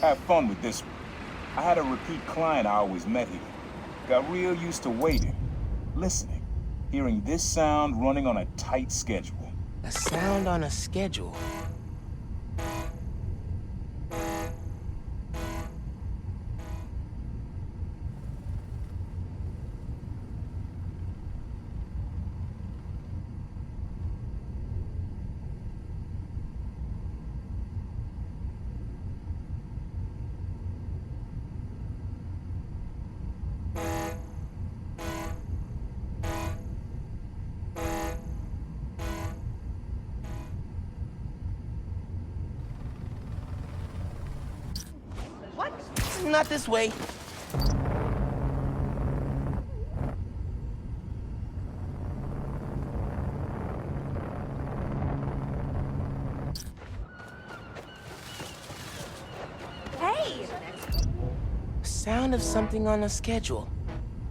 Have fun with this one. I had a repeat client I always met here. Got real used to waiting, listening, hearing this sound running on a tight schedule. A sound on a schedule. What? Not this way. Hey! Sound of something on a schedule.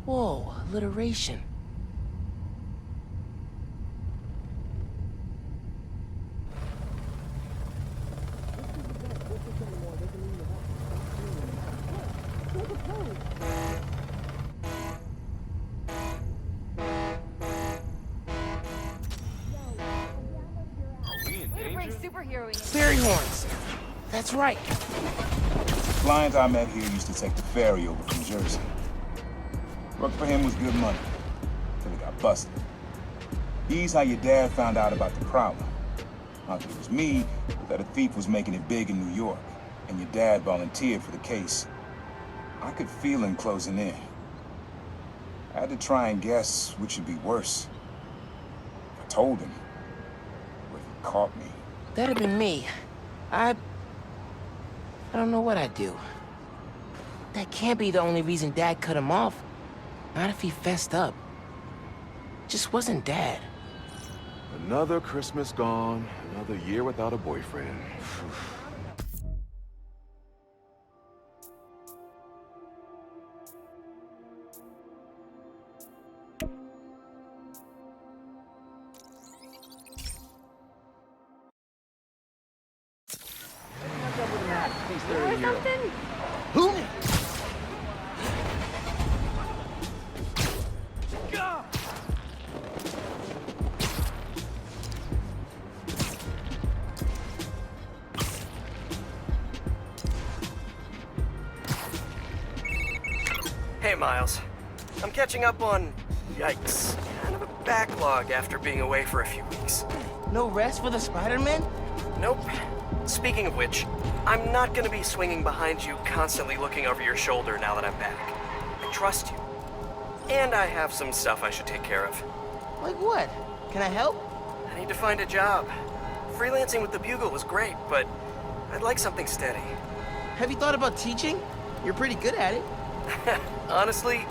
Whoa, alliteration. Fairy horns. That's right. Client I met here used to take the ferry over from Jersey. Work for him was good money, till he got busted. He's how your dad found out about the Prowler. Not that it was me, but that a thief was making it big in New York, and your dad volunteered for the case. I could feel him closing in. I had to try and guess which would be worse. I told him, or if he caught me. That'd been me. I don't know what I'd do. That can't be the only reason Dad cut him off. Not if he fessed up. Just wasn't Dad. Another Christmas gone, another year without a boyfriend. Who? Hey, Miles. I'm catching up on, yikes, kind of a backlog after being away for a few weeks. No rest for the Spider-Man? Nope. Speaking of which, I'm not gonna be swinging behind you, constantly looking over your shoulder now that I'm back. I trust you. And I have some stuff I should take care of. Like what? Can I help? I need to find a job. Freelancing with the Bugle was great, but I'd like something steady. Have you thought about teaching? You're pretty good at it. Honestly,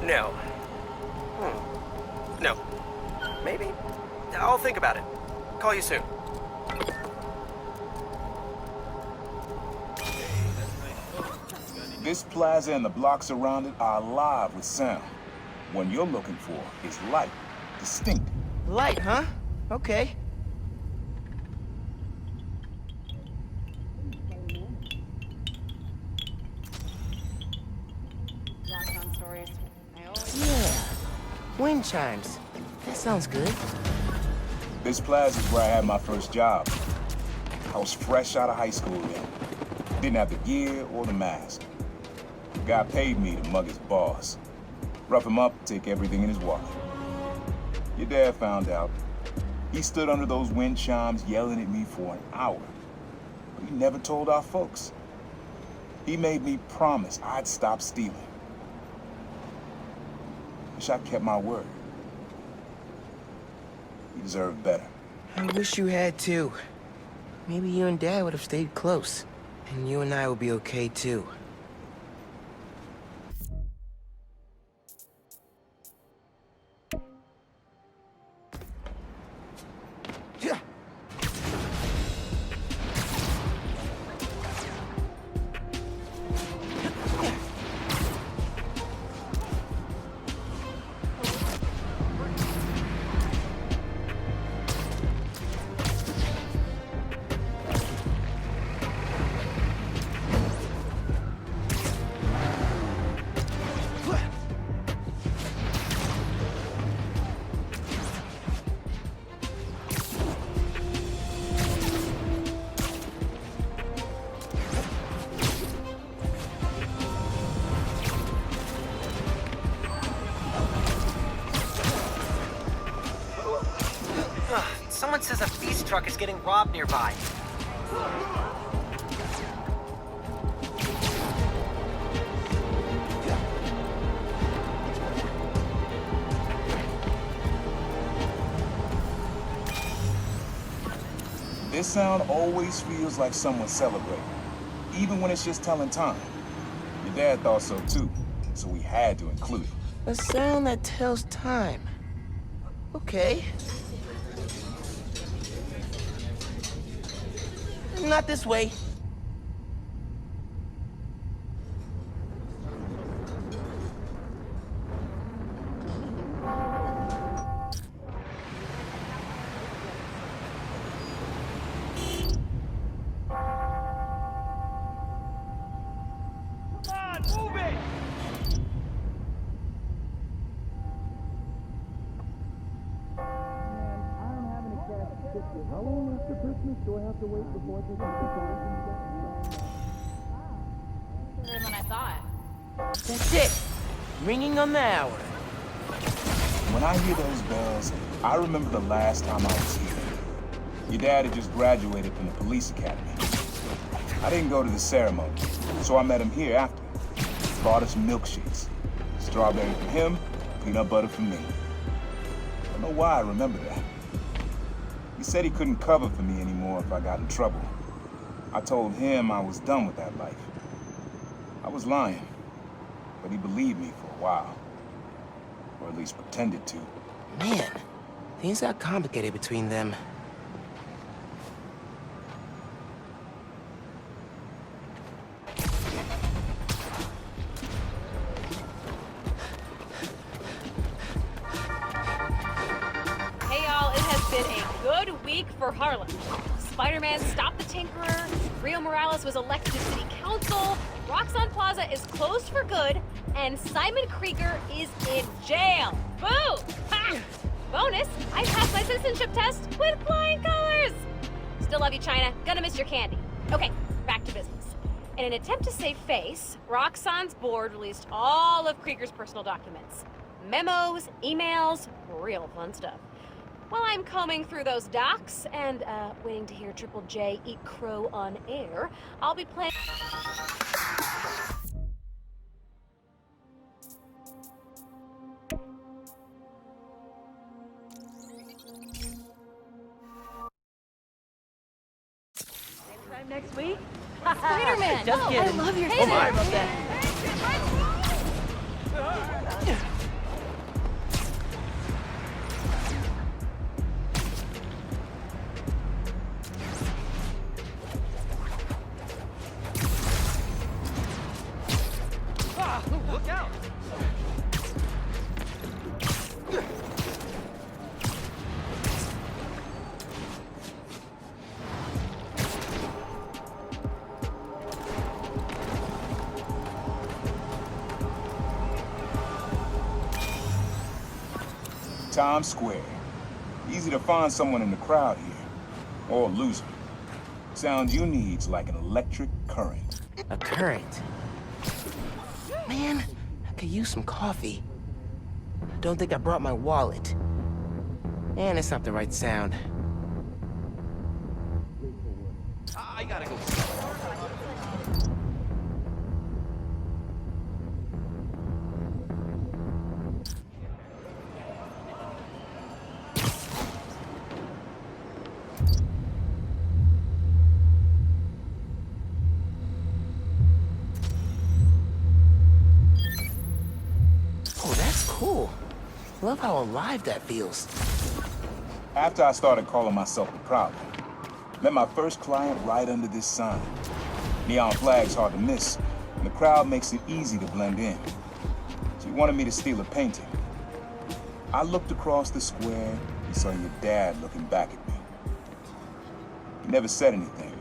no. No. Maybe. I'll think about it. Call you soon. This plaza and the blocks around it are alive with sound. What you're looking for is light, distinct. Light, huh? Okay. Yeah. Wind chimes. That sounds good. This plaza is where I had my first job. I was fresh out of high school then. Didn't have the gear or the mask. The guy paid me to mug his boss. Rough him up, take everything in his wallet. Your dad found out. He stood under those wind chimes yelling at me for an hour. But he never told our folks. He made me promise I'd stop stealing. Wish I kept my word. You deserve better. I wish you had too. Maybe you and Dad would have stayed close. And you and I will be okay too. says a feast truck is getting robbed nearby. This sound always feels like someone's celebrating, even when it's just telling time. Your dad thought so too, so we had to include it. A sound that tells time. Okay. Not this way. How long after Christmas do I have to wait before I can Better than I thought. That's it. Ringing on the hour. When I hear those bells, I remember the last time I was here. Your dad had just graduated from the police academy. I didn't go to the ceremony, so I met him here after. Brought us milkshakes. Strawberry for him, peanut butter for me. I don't know why I remember that. He said he couldn't cover for me anymore if I got in trouble. I told him I was done with that life. I was lying, but he believed me for a while. Or at least pretended to. Man, things got complicated between them. Hey y'all, it has been a good week for Harlem. Spider-Man stopped the Tinkerer, Rio Morales was elected to city council, Roxxon Plaza is closed for good, and Simon Krieger is in jail. Boo! Ha! Bonus, I passed my citizenship test with flying colors! Still love you, China. Gonna miss your candy. Okay, back to business. In an attempt to save face, Roxxon's board released all of Krieger's personal documents. Memos, emails, real fun stuff. While I'm combing through those docs and waiting to hear Triple J eat crow on air, I'll be playing... Same time next week? Spider-Man! Just kidding. I love your Oh my. about that. Look out! Times Square. Easy to find someone in the crowd here. Or a loser. Sound you need's like an electric current. A current. Man, I could use some coffee. Don't think I brought my wallet. And it's not the right sound. I gotta go. Oh, that's cool. Love how alive that feels. After I started calling myself the Prowler, met my first client right under this sign. Neon flag's hard to miss, and the crowd makes it easy to blend in. She wanted me to steal a painting. I looked across the square and saw your dad looking back at me. He never said anything,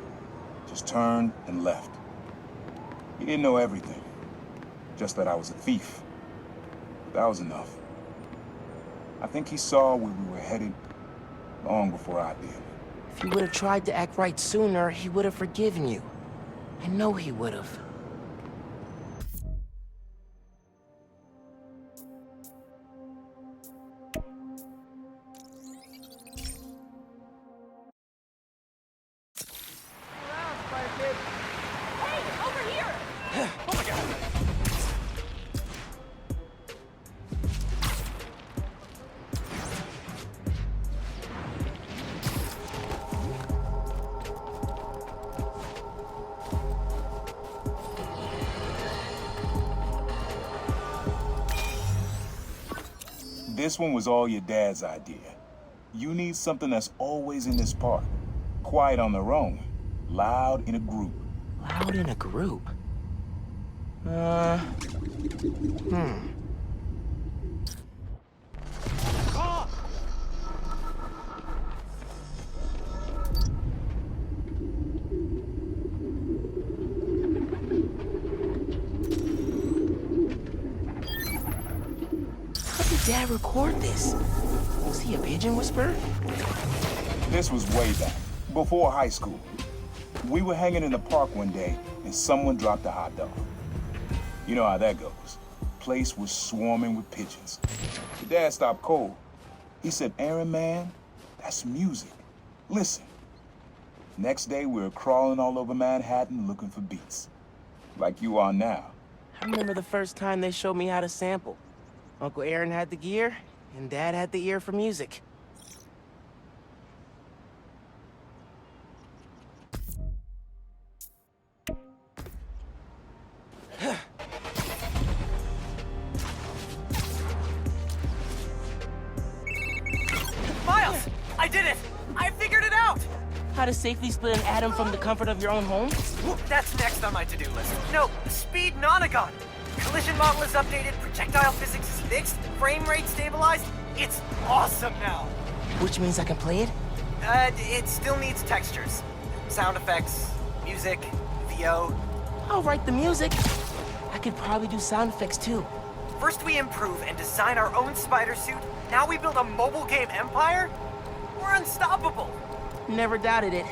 just turned and left. He didn't know everything, just that I was a thief. That was enough. I think he saw where we were headed long before I did. If you would have tried to act right sooner, he would have forgiven you. I know he would have. Oh my god! This one was all your dad's idea. You need something that's always in this park. Quiet on their own, loud in a group. Loud in a group? How did Dad record this? Was he a pigeon whisperer? This was way back, before high school. We were hanging in the park one day, and someone dropped a hot dog. You know how that goes. Place was swarming with pigeons. Your dad stopped cold. He said, "Aaron, man, that's music. Listen." Next day, we were crawling all over Manhattan looking for beats. Like you are now. I remember the first time they showed me how to sample. Uncle Aaron had the gear, and Dad had the ear for music. Miles! I did it! I figured it out! How to safely split an atom from the comfort of your own home? That's next on my to-do list. No, speed nonagon. Collision model is updated, projectile physics is fixed, frame rate stabilized. It's awesome now. Which means I can play it? It still needs textures. Sound effects, music, VO. I'll write the music. I could probably do sound effects too. First we improve and design our own spider suit. Now we build a mobile game empire? We're unstoppable. Never doubted it.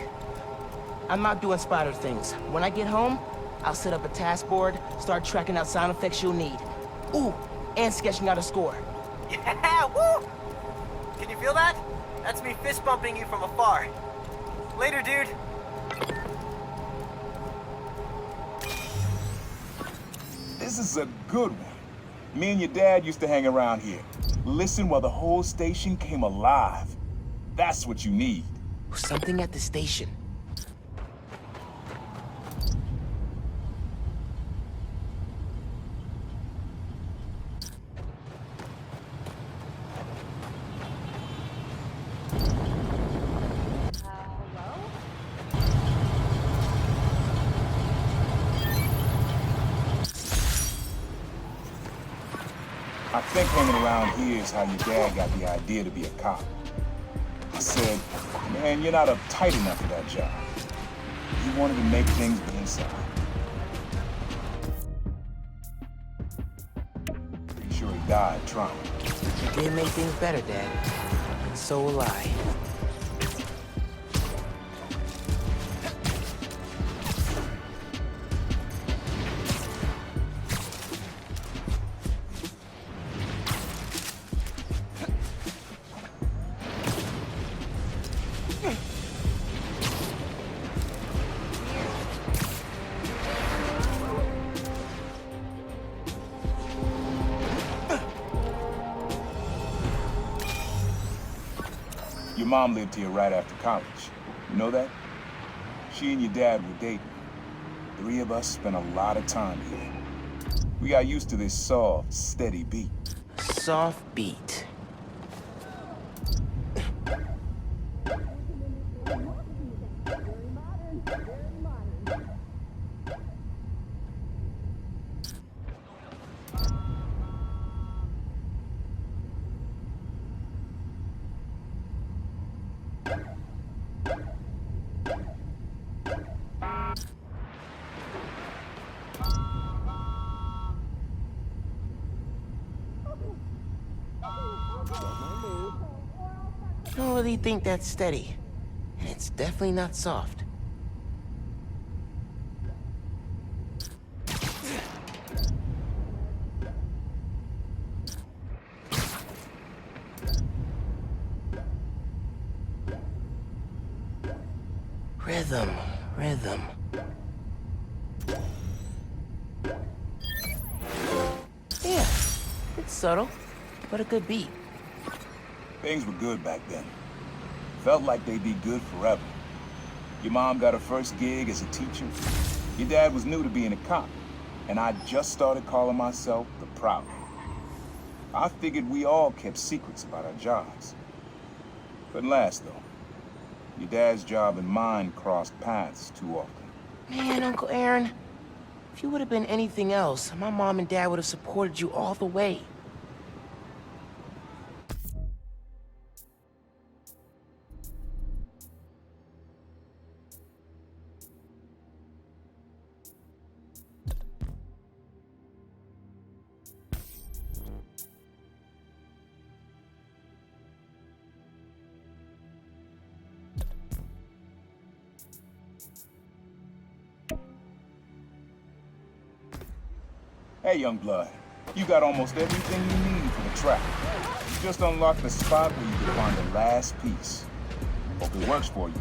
I'm not doing spider things. When I get home, I'll set up a task board, start tracking out sound effects you'll need. Ooh, and sketching out a score. Yeah, woo! Can you feel that? That's me fist bumping you from afar. Later, dude. This is a good one. Me and your dad used to hang around here. Listen while the whole station came alive. That's what you need. Something at the station. I think hanging around here is how your dad got the idea to be a cop. I said, "Man, you're not uptight enough for that job." He wanted to make things better inside. Pretty sure he died trying. You did make things better, Dad. And so will I. Your mom lived here right after college. You know that? She and your dad were dating. 3 of us spent a lot of time here. We got used to this soft, steady beat. Soft beat. I don't really think that's steady. And it's definitely not soft. Rhythm, rhythm. subtle, but a good beat. Things were good back then. Felt like they'd be good forever. Your mom got her first gig as a teacher. Your dad was new to being a cop, and I just started calling myself the Prowler. I figured we all kept secrets about our jobs. Couldn't last, though. Your dad's job and mine crossed paths too often. Man, Uncle Aaron, if you would have been anything else, my mom and dad would have supported you all the way. Hey, young blood. You got almost everything you need for the trap. You just unlocked the spot where you can find the last piece. Hope it works for you.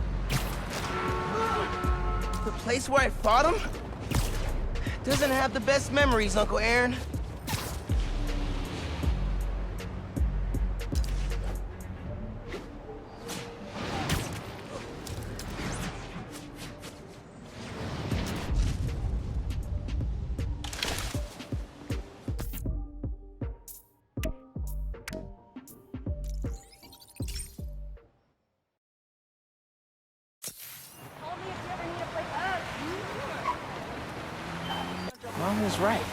The place where I fought him doesn't have the best memories, Uncle Aaron. Call me if you ever need a place. Mom was right.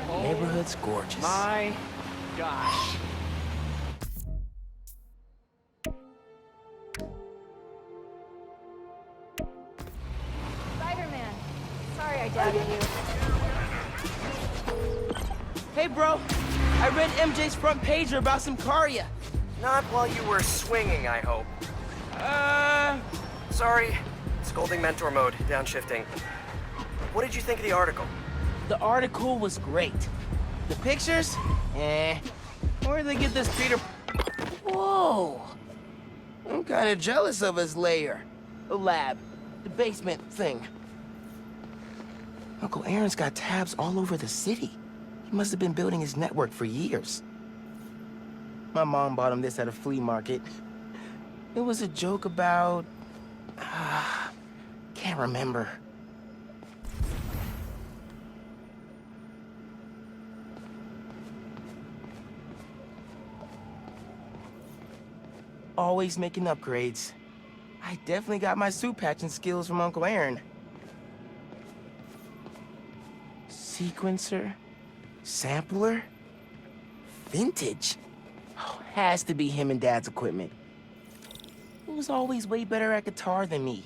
The neighborhood's gorgeous. My gosh. Spider-Man. Sorry I doubted you. Hey, bro. I read MJ's front pager about some Karya. Not while you were swinging, I hope. Sorry. Scolding mentor mode, downshifting. What did you think of the article? The article was great. The pictures? Eh. Where did they get this Peter... Whoa! I'm kind of jealous of his lair. The lab. The basement thing. Uncle Aaron's got tabs all over the city. He must have been building his network for years. My mom bought him this at a flea market. It was a joke about... can't remember. Always making upgrades. I definitely got my suit patching skills from Uncle Aaron. Sequencer? Sampler? Vintage? Oh, has to be him and Dad's equipment. He was always way better at guitar than me.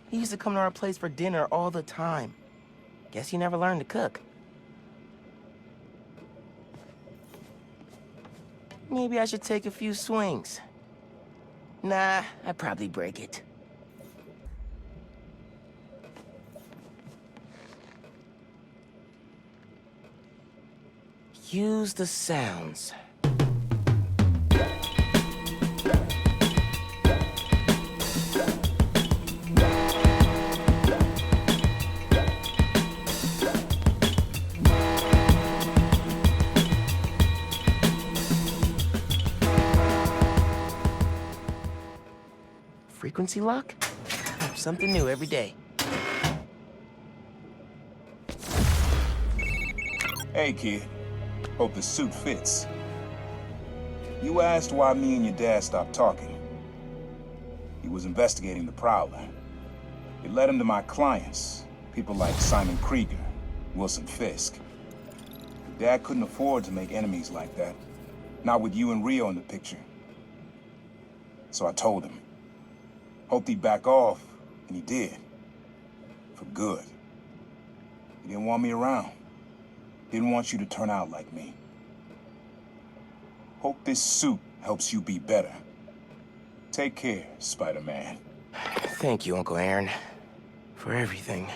He used to come to our place for dinner all the time. Guess he never learned to cook. Maybe I should take a few swings. Nah, I'd probably break it. Use the sounds. Frequency lock? Something new every day. Hey, kid. Hope the suit fits. You asked why me and your dad stopped talking. He was investigating the Prowler. It led him to my clients, people like Simon Krieger, Wilson Fisk. Dad couldn't afford to make enemies like that. Not with you and Rio in the picture. So I told him. Hoped he'd back off, and he did. For good. He didn't want me around. Didn't want you to turn out like me. Hope this suit helps you be better. Take care, Spider-Man. Thank you, Uncle Aaron, for everything.